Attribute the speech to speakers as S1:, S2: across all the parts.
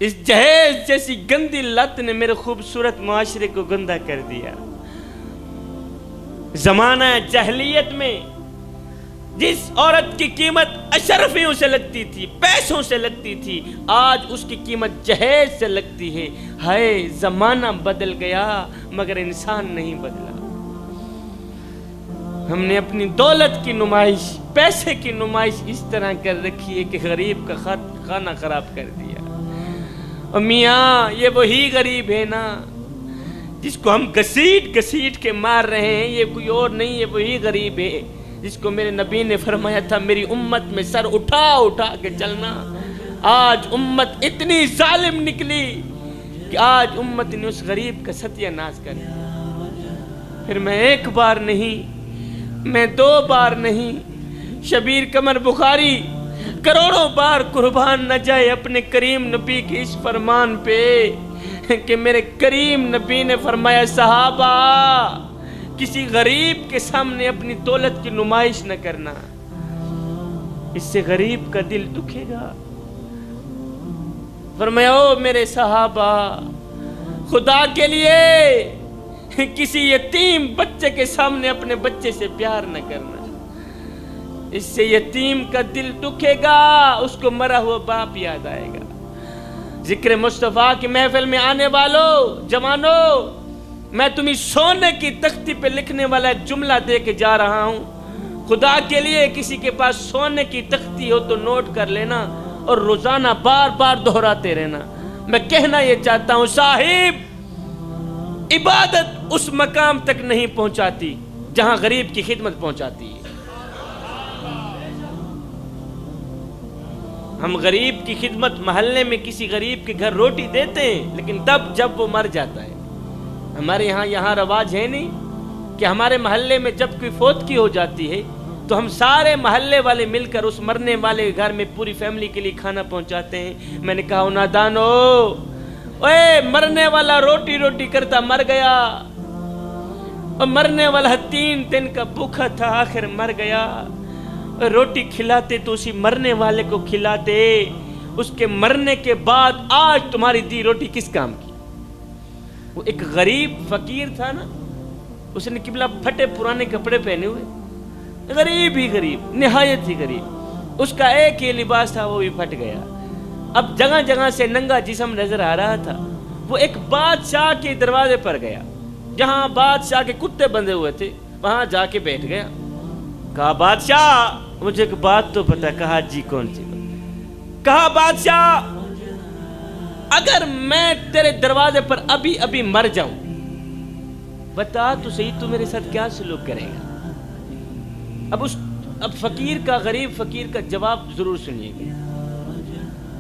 S1: اس جہیز جیسی گندی لت نے میرے خوبصورت معاشرے کو گندا کر دیا۔ زمانہ جاہلیت میں جس عورت کی قیمت اشرفیوں سے لگتی تھی، پیسوں سے لگتی تھی، آج اس کی قیمت جہیز سے لگتی ہے۔ ہائے زمانہ بدل گیا مگر انسان نہیں بدلا۔ ہم نے اپنی دولت کی نمائش، پیسے کی نمائش اس طرح کر رکھی ہے کہ غریب کا کھانا خراب کر دیا۔ اور میاں یہ وہی غریب ہے نا جس کو ہم گھسیٹ کے مار رہے ہیں، یہ کوئی اور نہیں، یہ وہی غریب ہے جس کو میرے نبی نے فرمایا تھا میری امت میں سر اٹھا کے چلنا۔ آج امت اتنی ظالم نکلی کہ آج امت نے اس غریب کا ستیہ ناش کر دیا۔ پھر میں ایک بار نہیں، میں 2 بار نہیں، شبیر قمر بخاری کروڑوں بار قربان نہ جائے اپنے کریم نبی کے اس فرمان پہ کہ میرے کریم نبی نے فرمایا صحابہ کسی غریب کے سامنے اپنی دولت کی نمائش نہ کرنا، اس سے غریب کا دل دکھے گا۔ فرمایا او میرے صحابہ خدا کے لیے کسی یتیم بچے کے سامنے اپنے بچے سے پیار نہ کرنا، اس سے یتیم کا دل دکھے گا، اس کو مرا ہوا باپ یاد آئے گا۔ ذکر مصطفیٰ کی محفل میں آنے والوں جوانوں، میں تمہیں سونے کی تختی پہ لکھنے والا جملہ دے کے جا رہا ہوں۔ خدا کے لیے کسی کے پاس سونے کی تختی ہو تو نوٹ کر لینا اور روزانہ بار بار دہراتے رہنا۔ میں کہنا یہ چاہتا ہوں صاحب، عبادت اس مقام تک نہیں پہنچاتی جہاں غریب کی خدمت پہنچاتی ہے۔ ہم غریب کی خدمت محلے میں کسی غریب کے گھر روٹی دیتے ہیں، لیکن تب جب وہ مر جاتا ہے۔ ہمارے یہاں رواج ہے نہیں کہ ہمارے محلے میں جب کوئی فوتگی ہو جاتی ہے تو ہم سارے محلے والے مل کر اس مرنے والے گھر میں پوری فیملی کے لیے کھانا پہنچاتے ہیں۔ میں نے کہا نادانو، اوے مرنے والا روٹی کرتا مر گیا، اور مرنے والا 3 دن کا بھوکا تھا آخر مر گیا۔ روٹی کھلاتے تو اسی مرنے والے کو کھلاتے، اس کے مرنے کے بعد آج تمہاری دی روٹی کس کام کی؟ وہ ایک غریب فقیر تھا نا، اس نے قبلہ پھٹے پرانے کپڑے پہنے ہوئے، غریب ہی غریب، نہایت ہی غریب، اس کا ایک ہی لباس تھا وہ بھی پھٹ گیا۔ اب جگہ جگہ سے ننگا جسم نظر آ رہا تھا۔ وہ ایک بادشاہ کے دروازے پر گیا، جہاں بادشاہ کے کتے بندھے ہوئے تھے، وہاں جا کے بیٹھ گیا۔ کہا بادشاہ مجھے ایک بات تو پتا۔ کہا جی کون سی بات؟ کہا بادشاہ اگر میں تیرے دروازے پر ابھی مر جاؤں، بتا تو صحیح تو میرے ساتھ کیا سلوک کرے گا؟ اب غریب فقیر کا جواب ضرور سنیے گا۔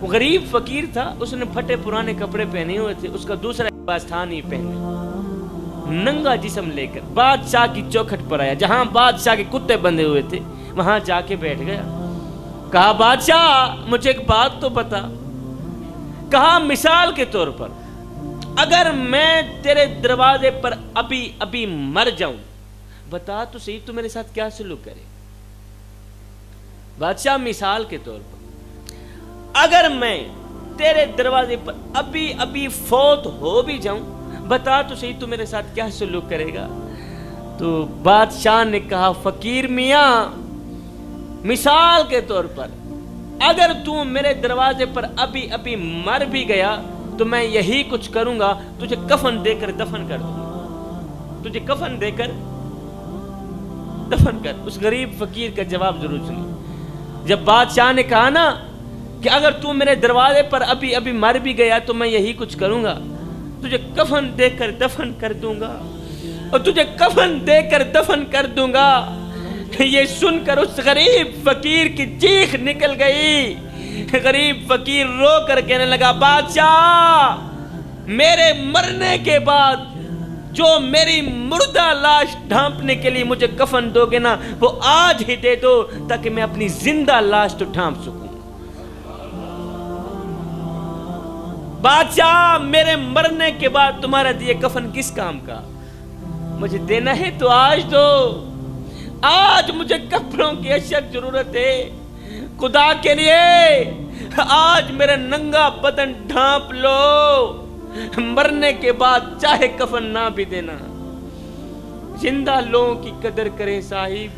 S1: وہ غریب فقیر تھا، اس نے پھٹے پرانے کپڑے پہنے ہوئے تھے، اس کا دوسرا لباس تھا نہیں پہنے، ننگا جسم لے کر بادشاہ کی چوکھٹ پر آیا، جہاں بادشاہ کے کتے بندھے ہوئے تھے وہاں جا کے بیٹھ گیا۔ کہا بادشاہ مجھے ایک بات تو پتا۔ کہا مثال کے طور پر اگر میں تیرے دروازے پر ابھی مر جاؤں، بتا تو صحیح تو میرے ساتھ کیا سلوک کرے؟ بادشاہ مثال کے طور پر اگر میں تیرے دروازے پر ابھی فوت ہو بھی جاؤں، بتا تو صحیح تو میرے ساتھ کیا سلوک کرے گا؟ تو بادشاہ نے کہا فقیر میاں مثال کے طور پر اگر تو میرے دروازے پر ابھی مر بھی گیا تو میں یہی کچھ کروں گا، تجھے کفن دے کر دفن کر دوں گا، تجھے کفن دے کر دفن کر۔ اس غریب فقیر کا جواب ضرور سنیے۔ جب بادشاہ نے کہا نا کہ اگر تو میرے دروازے پر ابھی مر بھی گیا تو میں یہی کچھ کروں گا، تجھے کفن دے کر دفن کر دوں گا، اور تجھے کفن دے کر دفن کر دوں گا، یہ سن کر اس غریب فقیر کی چیخ نکل گئی۔ غریب فقیر رو کر کہنے لگا بادشاہ میرے مرنے کے بعد جو میری مردہ لاش ڈھانپنے کے لیے مجھے کفن دو گے نا، وہ آج ہی دے دو تاکہ میں اپنی زندہ لاش تو ڈھانپ سکوں۔ بادشاہ میرے مرنے کے بعد تمہارا دیے کفن کس کام کا؟ مجھے دینا ہے تو آج دو، آج مجھے کپڑوں کی اشد ضرورت ہے۔ خدا کے لیے آج میرا ننگا بدن ڈھانپ لو، مرنے کے بعد چاہے کفن نہ بھی دینا، زندہ لوگوں کی قدر کریں صاحب،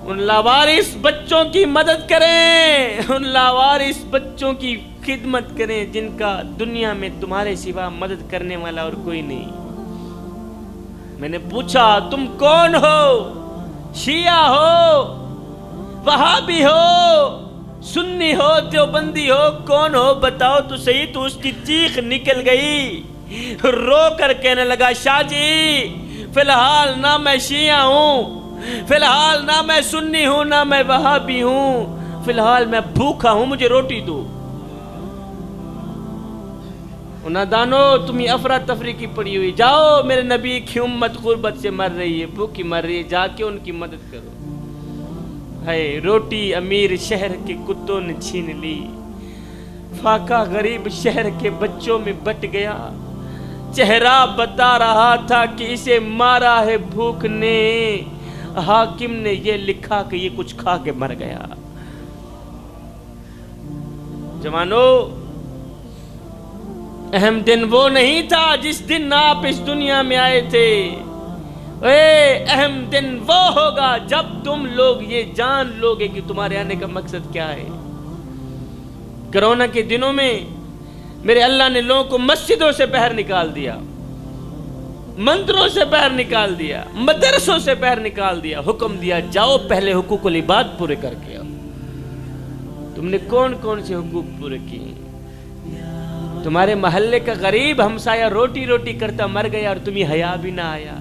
S1: ان لاوارث بچوں کی مدد کریں، ان لاوارث بچوں کی خدمت کریں جن کا دنیا میں تمہارے سوا مدد کرنے والا اور کوئی نہیں۔ میں نے پوچھا تم کون ہو؟ شیعہ ہو، وہابی ہو، سنی ہو، دیوبندی ہو، کون ہو بتاؤ تو صحیح۔ تو اس کی چیخ نکل گئی، رو کر کہنے لگا شاہ جی فی الحال نہ میں شیعہ ہوں، فی الحال نہ میں سنی ہوں، نہ میں وہابی ہوں، فی الحال میں بھوکا ہوں، مجھے روٹی دو۔ نادانو تمہیں افراتفری کی پڑی ہوئی، جاؤ میرے نبی کی امت غربت سے مر رہی ہے، بھوکی مر رہی ہے، جا کے ان کی مدد کرو۔ ہے روٹی امیر شہر کے کتوں نے چھین لی، فاقہ غریب شہر کے بچوں میں بٹ گیا، چہرہ بتا رہا تھا کہ اسے مارا ہے بھوک نے، حاکم نے یہ لکھا کہ یہ کچھ کھا کے مر گیا۔ جوانو، اہم دن وہ نہیں تھا جس دن آپ اس دنیا میں آئے تھے، اہم دن وہ ہوگا جب تم لوگ یہ جان لوگے کہ تمہارے آنے کا مقصد کیا ہے۔ کرونا کے دنوں میں میرے اللہ نے لوگوں کو مسجدوں سے باہر نکال دیا، مندروں سے باہر نکال دیا، مدرسوں سے باہر نکال دیا، حکم دیا جاؤ پہلے حقوق العباد پورے کر کے آؤ۔ تم نے کون کون سے حقوق پورے کیے؟ تمہارے محلے کا غریب ہمسایہ روٹی روٹی کرتا مر گیا اور تمہیں حیا بھی نہ آیا۔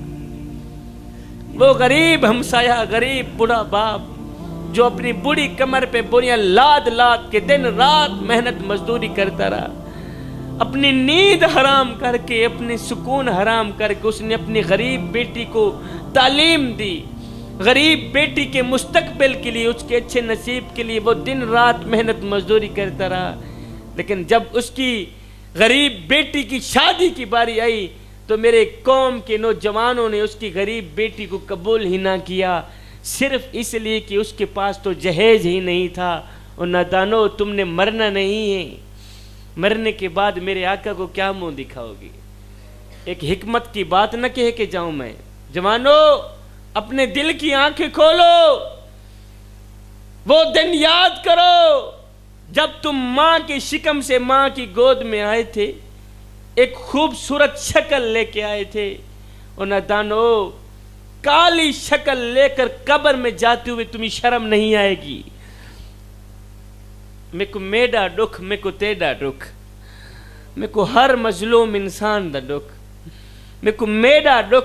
S1: وہ غریب ہمسایہ، غریب بوڑھا باپ جو اپنی بوڑھی کمر پہ بوریاں لاد لاد کے دن رات محنت مزدوری کرتا رہا، اپنی نیند حرام کر کے، اپنی سکون حرام کر کے اس نے اپنی غریب بیٹی کو تعلیم دی، غریب بیٹی کے مستقبل کے لیے، اس کے اچھے نصیب کے لیے وہ دن رات محنت مزدوری کرتا رہا۔ لیکن جب اس کی غریب بیٹی کی شادی کی باری آئی تو میرے قوم کے نوجوانوں نے اس کی غریب بیٹی کو قبول ہی نہ کیا، صرف اس لیے کہ اس کے پاس تو جہیز ہی نہیں تھا۔ اور نادانو، تم نے مرنا نہیں ہے، مرنے کے بعد میرے آقا کو کیا منہ دکھاؤ گی؟ ایک حکمت کی بات نہ کہہ کے جاؤں میں۔ جوانو، اپنے دل کی آنکھیں کھولو، وہ دن یاد کرو جب تم ماں کی شکم سے ماں کی گود میں آئے تھے، ایک خوبصورت شکل لے کے آئے تھے، اور نادانو کالی شکل لے کر قبر میں جاتے ہوئے تمہیں شرم نہیں آئے گی؟ میں کو میڈا ڈکھ، میں کو تیڈا ڈکھ، میں کو ہر مظلوم انسان دا ڈکھ، میں کو میڈا ڈکھ